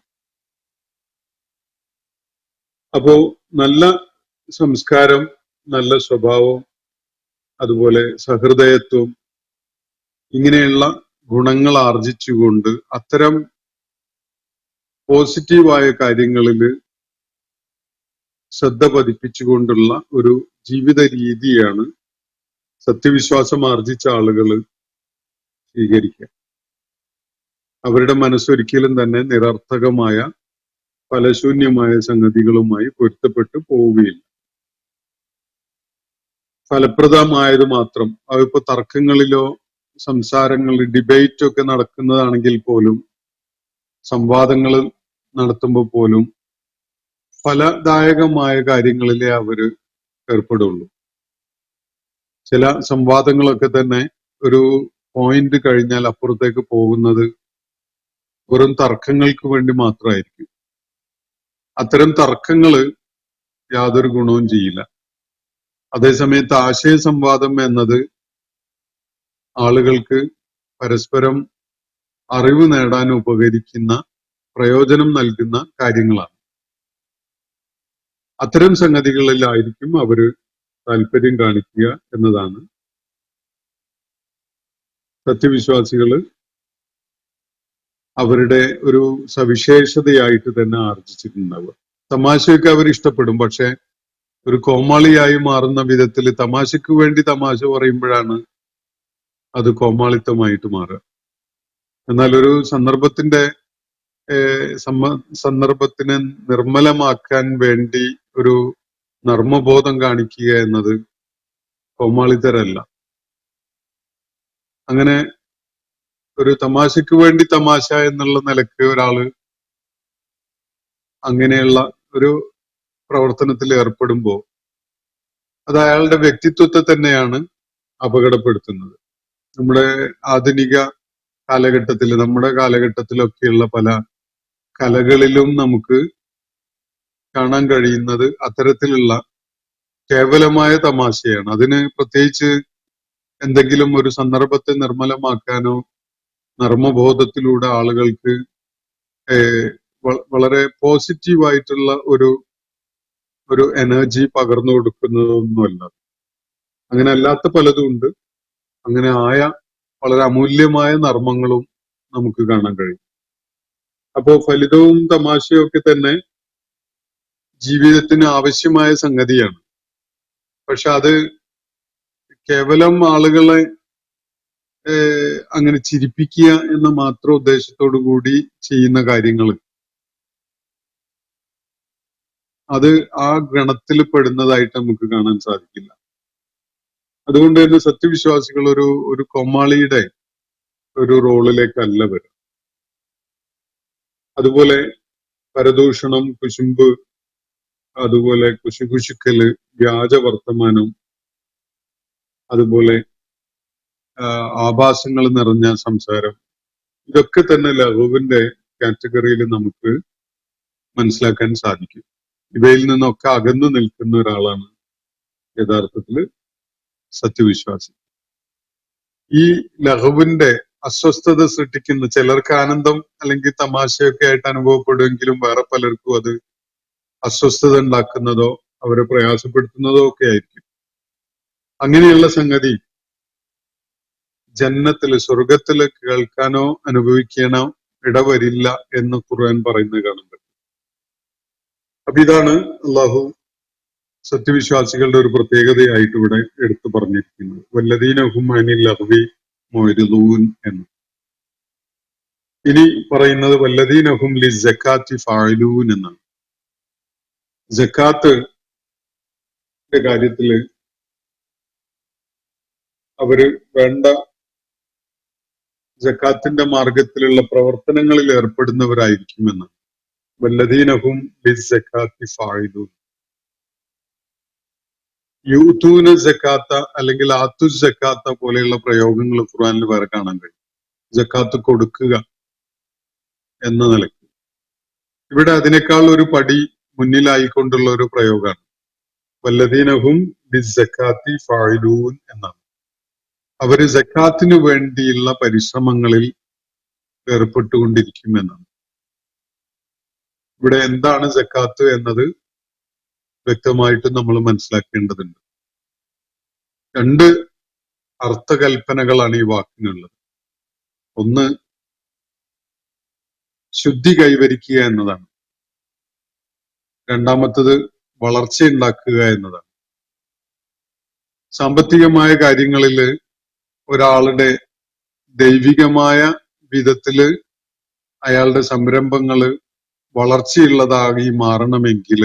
അപ്പോ നല്ല സംസ്കാരം, നല്ല സ്വഭാവം, അതുപോലെ സഹൃദയത്വം, ഇങ്ങനെയുള്ള ഗുണങ്ങൾ ആർജിച്ചുകൊണ്ട് അത്തരം പോസിറ്റീവായ കാര്യങ്ങളിൽ ശ്രദ്ധ പതിപ്പിച്ചുകൊണ്ടുള്ള ഒരു ജീവിത രീതിയാണ് സത്യവിശ്വാസം ആർജിച്ച ആളുകൾ സ്വീകരിക്കുക. അവരുടെ മനസ്സൊരിക്കലും തന്നെ നിരർത്ഥകമായ ഫലശൂന്യമായ സംഗതികളുമായി പൊരുത്തപ്പെട്ടു പോവുകയില്ല. ഫലപ്രദമായത് മാത്രം. അതിപ്പോ തർക്കങ്ങളിലോ സംസാരങ്ങളിൽ ഡിബേറ്റ് ഒക്കെ നടക്കുന്നതാണെങ്കിൽ പോലും, സംവാദങ്ങൾ നടത്തുമ്പോൾ പോലും ഫലദായകമായ കാര്യങ്ങളിലേ അവര് ഏർപ്പെടുള്ളൂ. ചില സംവാദങ്ങളൊക്കെ തന്നെ ഒരു പോയിന്റ് കഴിഞ്ഞാൽ അപ്പുറത്തേക്ക് പോകുന്നത് വെറും തർക്കങ്ങൾക്ക് വേണ്ടി മാത്രമായിരിക്കും. അത്തരം തർക്കങ്ങള് യാതൊരു ഗുണവും ചെയ്യില്ല. അതേസമയത്ത് ആശയ സംവാദം എന്നത് ആളുകൾക്ക് പരസ്പരം അറിവ് നേടാൻ ഉപകരിക്കുന്ന, പ്രയോജനം നൽകുന്ന കാര്യങ്ങളാണ്. അത്തരം സംഗതികളിലായിരിക്കും അവര് താല്പര്യം കാണിക്കുക എന്നതാണ് സത്യവിശ്വാസികൾ അവരുടെ ഒരു സവിശേഷതയായിട്ട് തന്നെ ആർജിച്ചിട്ടുണ്ടാവുക. തമാശയൊക്കെ അവർ ഇഷ്ടപ്പെടും, പക്ഷെ ഒരു കോമാളിയായി മാറുന്ന വിധത്തിൽ തമാശയ്ക്ക് വേണ്ടി തമാശ പറയുമ്പോഴാണ് അത് കോമാളിത്തമായിട്ട് മാറുക. എന്നാൽ ഒരു സന്ദർഭത്തിനെ നിർമ്മലമാക്കാൻ വേണ്ടി ഒരു നർമ്മബോധം കാണിക്കുക എന്നത് കോമാളിത്തരല്ല. അങ്ങനെ ഒരു തമാശയ്ക്ക് വേണ്ടി തമാശ എന്നുള്ള നിലക്ക് ഒരാള് അങ്ങനെയുള്ള ഒരു പ്രവർത്തനത്തിൽ ഏർപ്പെടുമ്പോൾ അത് അയാളുടെ വ്യക്തിത്വത്തെ തന്നെയാണ് അപകടപ്പെടുത്തുന്നത്. നമ്മുടെ ആധുനിക കാലഘട്ടത്തിൽ, നമ്മുടെ കാലഘട്ടത്തിലൊക്കെയുള്ള പല കലകളിലും നമുക്ക് കാണാൻ കഴിയുന്നത് അത്തരത്തിലുള്ള കേവലമായ തമാശയാണ്. അതിന് പ്രത്യേകിച്ച് എന്തെങ്കിലും ഒരു സന്ദർഭത്തെ നിർമ്മലമാക്കാനോ നർമ്മബോധത്തിലൂടെ ആളുകൾക്ക് വളരെ പോസിറ്റീവായിട്ടുള്ള ഒരു എനർജി പകർന്നു കൊടുക്കുന്നതൊന്നുമല്ല. അങ്ങനെ അല്ലാത്ത പലതും ഉണ്ട്. അങ്ങനെ ആയ വളരെ അമൂല്യമായ നർമ്മങ്ങളും നമുക്ക് കാണാൻ കഴിയും. അപ്പോ ഫലിതവും തമാശയും ഒക്കെ തന്നെ ജീവിതത്തിന് ആവശ്യമായ സംഗതിയാണ്. പക്ഷെ അത് കേവലം ആളുകളെ അങ്ങനെ ചിരിപ്പിക്കുക എന്ന മാത്രം ഉദ്ദേശത്തോടു കൂടി ചെയ്യുന്ന കാര്യങ്ങൾ അത് ആ ഗണത്തിൽ പെടുന്നതായിട്ട് നമുക്ക് കാണാൻ സാധിക്കില്ല. അതുകൊണ്ട് തന്നെ സത്യവിശ്വാസികൾ ഒരു കൊമാളിയുടെ ഒരു റോളിലേക്കല്ല വരും. അതുപോലെ പരദൂഷണം, കുശുമ്പ്, അതുപോലെ കുശുകുശുക്കല്, വ്യാജ വർത്തമാനം, അതുപോലെ ആഭാസങ്ങൾ നിറഞ്ഞ സംസാരം, ഇതൊക്കെ തന്നെ ലഹുവിന്റെ കാറ്റഗറിയിൽ നമുക്ക് മനസ്സിലാക്കാൻ സാധിക്കും. ഇവയിൽ നിന്നൊക്കെ അകന്നു നിൽക്കുന്ന ഒരാളാണ് യഥാർത്ഥത്തില് സത്യവിശ്വാസി. ഈ ലഹുവിന്റെ അസ്വസ്ഥത സൃഷ്ടിക്കുന്ന, ചിലർക്ക് ആനന്ദം അല്ലെങ്കിൽ തമാശയൊക്കെ ആയിട്ട് അനുഭവപ്പെടുമെങ്കിലും വേറെ പലർക്കും അത് അസ്വസ്ഥത ഉണ്ടാക്കുന്നതോ അവരെ പ്രയാസപ്പെടുത്തുന്നതോ ഒക്കെ ആയിരിക്കും. അങ്ങനെയുള്ള സംഗതി ജന്നത്തില്, സ്വർഗത്തില് കേൾക്കാനോ അനുഭവിക്കാനോ ഇടവരില്ല എന്ന് ഖുർആൻ പറയുന്നത് കാണുന്നുണ്ട്. അപ്പൊ ഇതാണ് അള്ളാഹു സത്യവിശ്വാസികളുടെ ഒരു പ്രത്യേകതയായിട്ട് ഇവിടെ എടുത്തു പറഞ്ഞിരിക്കുന്നത്. വല്ലദീന ഹും അനിൽ ലഗ്വി മുഅ്രിദൂൻ എന്ന്. ഇനി പറയുന്നത് വല്ലദീന ഹും ലിസ്സകാത്തി ഫാഇലൂൻ എന്നാണ്. സക്കാത്ത് കാര്യത്തില് അവര് വേണ്ട സക്കാത്തിന്റെ മാർഗത്തിലുള്ള പ്രവർത്തനങ്ങളിൽ ഏർപ്പെടുന്നവരായിരിക്കുമെന്ന്. വല്ലദീനഹും ലിസ്സകാത്തി ഫാഇലൂൻ. യൂതൂന സക്കാത്ത അല്ലെങ്കിൽ ആത്തു സക്കാത്ത പോലെയുള്ള പ്രയോഗങ്ങൾ ഖുർആനിൽ വേറെ കാണാൻ കഴിയും. സക്കാത്ത് കൊടുക്കുക എന്ന നിലയ്ക്ക് ഇവിടെ അതിനേക്കാൾ ഒരു പടി മുന്നിലായിക്കൊണ്ടുള്ള ഒരു പ്രയോഗമാണ്. വല്ലദീനഹും ലിസ്സകാത്തി ഫാഇലൂൻ എന്നാണ്. അവര് സക്കാത്തിനു വേണ്ടിയുള്ള പരിശ്രമങ്ങളിൽ ഏർപ്പെട്ടുകൊണ്ടിരിക്കുമെന്നാണ്. ഇവിടെ എന്താണ് സക്കാത്ത് എന്നത് വ്യക്തമായിട്ടും നമ്മൾ മനസ്സിലാക്കേണ്ടതുണ്ട്. രണ്ട് അർത്ഥകൽപ്പനകളാണ് ഈ വാക്കിനുള്ളത്. ഒന്ന്, ശുദ്ധി കൈവരിക്കുക എന്നതാണ്. രണ്ടാമത്തത് വളർച്ചയുണ്ടാക്കുക എന്നതാണ്. സാമ്പത്തികമായ കാര്യങ്ങളിൽ ഒരാളുടെ ദൈവികമായ വിധത്തില് അയാളുടെ സംരംഭങ്ങള് വളർച്ചയുള്ളതായി മാറണമെങ്കിൽ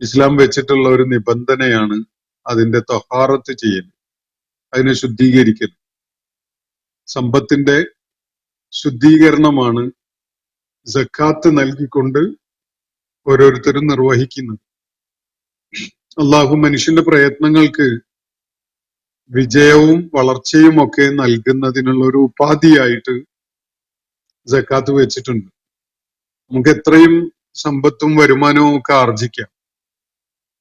ഇസ്ലാം വെച്ചിട്ടുള്ള ഒരു നിബന്ധനയാണ് അതിന്റെ ത്വഹാറത്ത് ചെയ്യൽ, അതിനെ ശുദ്ധീകരിക്കൽ. സമ്പത്തിന്റെ ശുദ്ധീകരണമാണ് സക്കാത്ത് നൽകിക്കൊണ്ട് ഓരോരുത്തരും നിർവഹിക്കുന്നത്. അള്ളാഹു മനുഷ്യന്റെ പ്രയത്നങ്ങൾക്ക് വിജയവും വളർച്ചയും ഒക്കെ നൽകുന്നതിനുള്ള ഒരു ഉപാധിയായിട്ട് സക്കാത്ത് വെച്ചിട്ടുണ്ട്. നമുക്ക് എത്രയും സമ്പത്തും വരുമാനവും ഒക്കെ ആർജിക്കാം,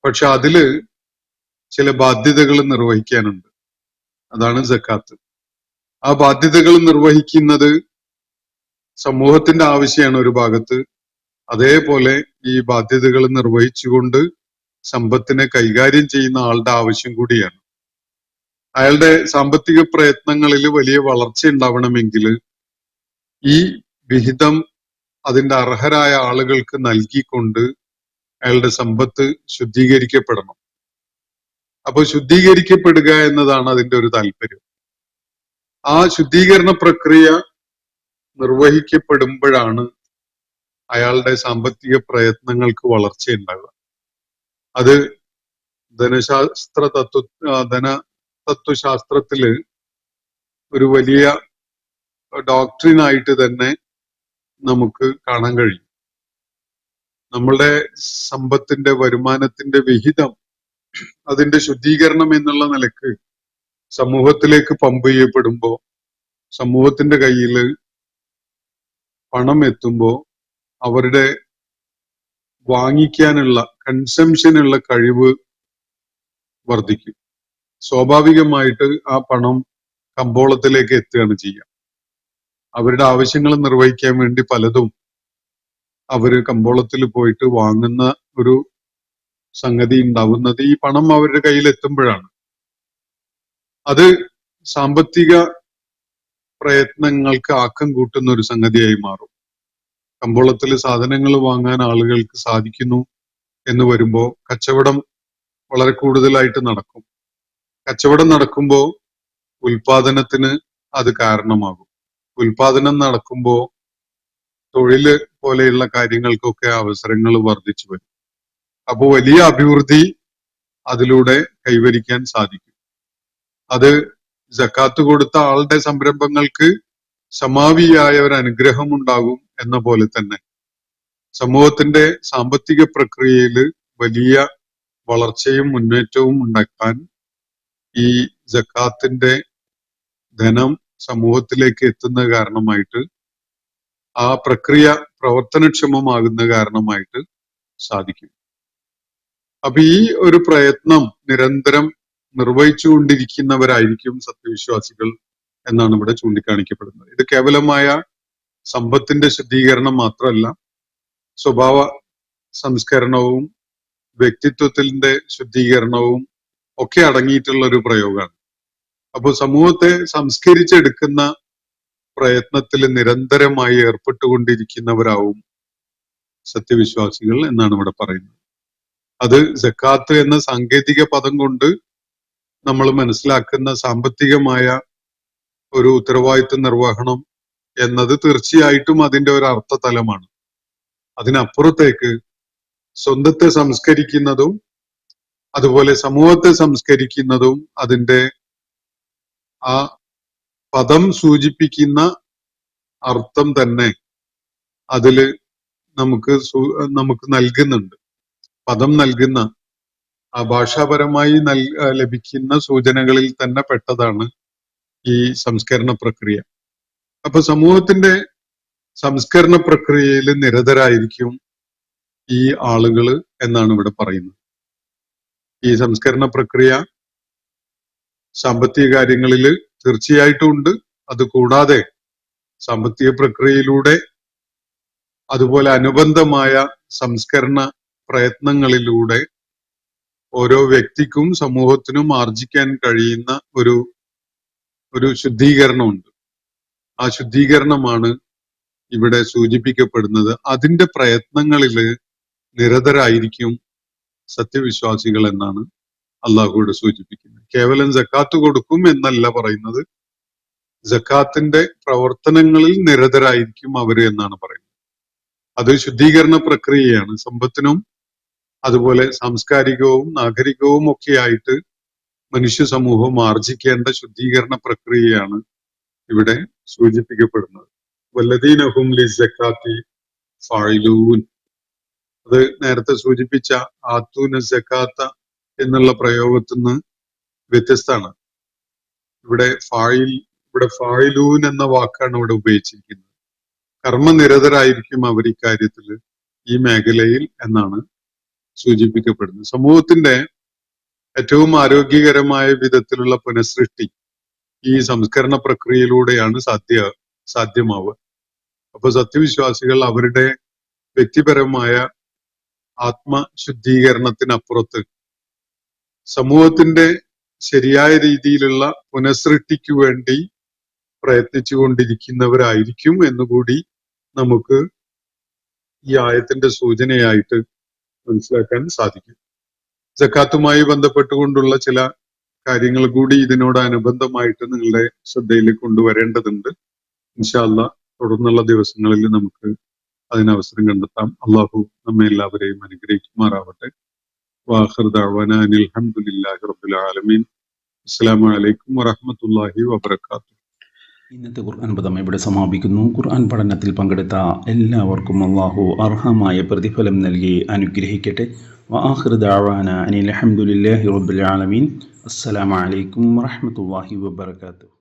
പക്ഷെ അതില് ചില ബാധ്യതകൾ നിർവഹിക്കാനുണ്ട്. അതാണ് സക്കാത്ത്. ആ ബാധ്യതകൾ നിർവഹിക്കുന്നത് സമൂഹത്തിന്റെ ആവശ്യമാണ് ഒരു ഭാഗത്ത്. അതേപോലെ ഈ ബാധ്യതകൾ നിർവഹിച്ചുകൊണ്ട് സമ്പത്തിനെ കൈകാര്യം ചെയ്യുന്ന ആളുടെ ആവശ്യം കൂടിയാണ്. അയാളുടെ സാമ്പത്തിക പ്രയത്നങ്ങളിൽ വലിയ വളർച്ച ഉണ്ടാവണമെങ്കിൽ ഈ വിഹിതം അതിന്റെ അർഹരായ ആളുകൾക്ക് നൽകിക്കൊണ്ട് അയാളുടെ സമ്പത്ത് ശുദ്ധീകരിക്കപ്പെടണം. അപ്പൊ ശുദ്ധീകരിക്കപ്പെടുക എന്നതാണ് അതിന്റെ ഒരു താല്പര്യം. ആ ശുദ്ധീകരണ പ്രക്രിയ നിർവഹിക്കപ്പെടുമ്പോഴാണ് അയാളുടെ സാമ്പത്തിക പ്രയത്നങ്ങൾക്ക് വളർച്ചയുണ്ടാകുക. അത് ധനതത്വശാസ്ത്രത്തില് ഒരു വലിയ ഡോക്ട്രിനായിട്ട് തന്നെ നമുക്ക് കാണാൻ കഴിയും. നമ്മളുടെ സമ്പത്തിന്റെ വരുമാനത്തിന്റെ വിഹിതം അതിന്റെ ശുദ്ധീകരണം എന്നുള്ള നിലക്ക് സമൂഹത്തിലേക്ക് പമ്പ് ചെയ്യപ്പെടുമ്പോ, സമൂഹത്തിന്റെ കയ്യിൽ പണം എത്തുമ്പോ അവരുടെ വാങ്ങിക്കാനുള്ള കൺസംഷനുള്ള കഴിവ് വർദ്ധിക്കും. സ്വാഭാവികമായിട്ട് ആ പണം കമ്പോളത്തിലേക്ക് എത്തുകയാണ് ചെയ്യുക. അവരുടെ ആവശ്യങ്ങൾ നിർവഹിക്കാൻ വേണ്ടി പലതും അവര് കമ്പോളത്തിൽ പോയിട്ട് വാങ്ങുന്ന ഒരു സംഗതി ഉണ്ടാവുന്നത് ഈ പണം അവരുടെ കയ്യിൽ എത്തുമ്പോഴാണ്. അത് സാമ്പത്തിക പ്രയത്നങ്ങൾക്ക് ആക്കം കൂട്ടുന്ന ഒരു സംഗതിയായി മാറും. കമ്പോളത്തിൽ സാധനങ്ങൾ വാങ്ങാൻ ആളുകൾക്ക് സാധിക്കുന്നു എന്ന് വരുമ്പോ കച്ചവടം വളരെ കൂടുതലായിട്ട് നടക്കും. കച്ചവടം നടക്കുമ്പോൾ ഉൽപാദനത്തിന് അത് കാരണമാകും. ഉൽപാദനം നടക്കുമ്പോ തൊഴില് പോലെയുള്ള കാര്യങ്ങൾക്കൊക്കെ അവസരങ്ങൾ വർദ്ധിച്ചു വരും. അപ്പോൾ വലിയ അഭിവൃദ്ധി അതിലൂടെ കൈവരിക്കാൻ സാധിക്കും. അത് സക്കാത്ത് കൊടുത്ത ആളുടെ സംരംഭങ്ങൾക്ക് സമാവിയായ ഒരു അനുഗ്രഹം ഉണ്ടാകും എന്ന പോലെ തന്നെ സമൂഹത്തിന്റെ സാമ്പത്തിക പ്രക്രിയയിൽ വലിയ വളർച്ചയും മുന്നേറ്റവും ഉണ്ടാക്കാൻ ഈ സക്കാത്തിന്റെ ധനം സമൂഹത്തിലേക്ക് എത്തുന്ന കാരണമായിട്ട്, ആ പ്രക്രിയ പ്രവർത്തനക്ഷമമാകുന്ന കാരണമായിട്ട് സാധിക്കും. അപ്പൊ ഈ ഒരു പ്രയത്നം നിരന്തരം നിർവഹിച്ചുകൊണ്ടിരിക്കുന്നവരായിരിക്കും സത്യവിശ്വാസികൾ എന്നാണ് ഇവിടെ ചൂണ്ടിക്കാണിക്കപ്പെടുന്നത്. ഇത് കേവലമായ സമ്പത്തിന്റെ ശുദ്ധീകരണം മാത്രമല്ല, സ്വഭാവ സംസ്കരണവും വ്യക്തിത്വത്തിന്റെ ശുദ്ധീകരണവും ഒക്കെ അടങ്ങിയിട്ടുള്ള ഒരു പ്രയോഗമാണ്. അപ്പോൾ സമൂഹത്തെ സംസ്കരിച്ചെടുക്കുന്ന പ്രയത്നത്തിൽ നിരന്തരമായി ഏർപ്പെട്ടുകൊണ്ടിരിക്കുന്നവരാവും സത്യവിശ്വാസികൾ എന്നാണ് ഇവിടെ പറയുന്നത്. അത് സക്കാത്ത് എന്ന സാങ്കേതിക പദം കൊണ്ട് നമ്മൾ മനസ്സിലാക്കുന്ന സാമ്പത്തികമായ ഒരു ഉത്തരവാദിത്വ നിർവഹണം എന്നത് തീർച്ചയായിട്ടും അതിന്റെ ഒരു അർത്ഥതലമാണ്. അതിനപ്പുറത്തേക്ക് സ്വന്തത്തെ സംസ്കരിക്കുന്നതും അതുപോലെ സമൂഹത്തെ സംസ്കരിക്കുന്നതും അതിന്റെ ആ പദം സൂചിപ്പിക്കുന്ന അർത്ഥം തന്നെ അതില് നമുക്ക് നൽകുന്നുണ്ട്. പദം നൽകുന്ന ആ ഭാഷാപരമായി ലഭിക്കുന്ന സൂചനകളിൽ തന്നെ പെട്ടതാണ് ഈ സംസ്കരണ പ്രക്രിയ. അപ്പൊ സമൂഹത്തിന്റെ സംസ്കരണ പ്രക്രിയയിൽ നിരതരായിരിക്കും ഈ ആളുകൾ എന്നാണ് ഇവിടെ പറയുന്നത്. ഈ സംസ്കരണ പ്രക്രിയ സാമ്പത്തിക കാര്യങ്ങളിൽ തീർച്ചയായിട്ടും ഉണ്ട്. അത് കൂടാതെ സാമ്പത്തിക പ്രക്രിയയിലൂടെ അതുപോലെ അനുബന്ധമായ സംസ്കരണ പ്രയത്നങ്ങളിലൂടെ ഓരോ വ്യക്തിക്കും സമൂഹത്തിനും ആർജിക്കാൻ കഴിയുന്ന ഒരു ശുദ്ധീകരണമുണ്ട്. ആ ശുദ്ധീകരണമാണ് ഇവിടെ സൂചിപ്പിക്കപ്പെടുന്നത്. അതിന്റെ പ്രയത്നങ്ങളിൽ നിരതരായിരിക്കും സത്യവിശ്വാസികൾ എന്നാണ് അള്ളാഹുവിടെ സൂചിപ്പിക്കുന്നത്. കേവലം സക്കാത്ത് കൊടുക്കും എന്നല്ല പറയുന്നത്, സക്കാത്തിന്റെ പ്രവർത്തനങ്ങളിൽ നിരതരായിരിക്കും അവര് എന്നാണ് പറയുന്നത്. അത് ശുദ്ധീകരണ പ്രക്രിയയാണ്. സമ്പത്തിനും അതുപോലെ സാംസ്കാരികവും നാഗരികവും ഒക്കെ ആയിട്ട് മനുഷ്യ സമൂഹം ആർജിക്കേണ്ട ശുദ്ധീകരണ പ്രക്രിയയാണ് ഇവിടെ സൂചിപ്പിക്കപ്പെടുന്നത്. വല്ലദീനഹും ലിസ്സക്കാത്തി ഫാഇലൂൻ. അത് നേരത്തെ സൂചിപ്പിച്ച ആത്തൂന സക്കാത്ത എന്നുള്ള പ്രയോഗത്തിൽ നിന്ന് വ്യത്യസ്തമാണ്. ഇവിടെ ഫായിലൂൻ എന്ന വാക്കാണ് ഇവിടെ ഉപയോഗിച്ചിരിക്കുന്നത്. കർമ്മനിരതരായിരിക്കും അവർ ഇക്കാര്യത്തിൽ, ഈ മേഖലയിൽ എന്നാണ് സൂചിപ്പിക്കപ്പെടുന്നത്. സമൂഹത്തിന്റെ ഏറ്റവും ആരോഗ്യകരമായ വിധത്തിലുള്ള പുനഃസൃഷ്ടി ഈ സംസ്കരണ പ്രക്രിയയിലൂടെയാണ് സാധ്യമാവുക. അപ്പൊ സത്യവിശ്വാസികൾ അവരുടെ വ്യക്തിപരമായ ആത്മശുദ്ധീകരണത്തിനപ്പുറത്ത് സമൂഹത്തിന്റെ ശരിയായ രീതിയിലുള്ള പുനഃസൃഷ്ടിക്ക് വേണ്ടി പ്രയത്നിച്ചു കൊണ്ടിരിക്കുന്നവരായിരിക്കും എന്നുകൂടി നമുക്ക് ഈ ആയത്തിന്റെ സൂചനയായിട്ട് മനസ്സിലാക്കാൻ സാധിക്കും. സക്കാത്തുമായി ബന്ധപ്പെട്ടുകൊണ്ടുള്ള ചില കാര്യങ്ങൾ കൂടി ഇതിനോടനുബന്ധമായിട്ട് നിങ്ങളുടെ ശ്രദ്ധയിൽ കൊണ്ടുവരേണ്ടതുണ്ട്. ഇൻഷാ അല്ലാഹ് തുടർന്നുള്ള ദിവസങ്ങളിൽ നമുക്ക് അതിനവസരം കണ്ടെത്താം. അള്ളാഹു നമ്മെ എല്ലാവരെയും അനുഗ്രഹിക്കുമാറാവട്ടെ. വാഖിർ ദഅ്വാനാ അനിൽ ഹംദുലില്ലാഹി റബ്ബിൽ ആലമീൻ. അസ്സലാമു അലൈക്കും വറഹ്മത്തുള്ളാഹി വബറകാതുഹു. ഇന്നത്തെ ഖുർആൻ പദം ഇവിടെ സമാപിക്കുന്നു. ഖുർആൻ പഠനത്തിൽ പങ്കെടുത്ത എല്ലാവർക്കും അള്ളാഹു അർഹമായ പ്രതിഫലം നൽകി അനുഗ്രഹിക്കട്ടെ. വആഖിർ ദഅ്വാനാ അനിൽ ഹംദുലില്ലാഹി റബ്ബിൽ ആലമീൻ. അസ്സലാമു അലൈക്കും വറഹ്മത്തുള്ളാഹി വബറകാതുഹു.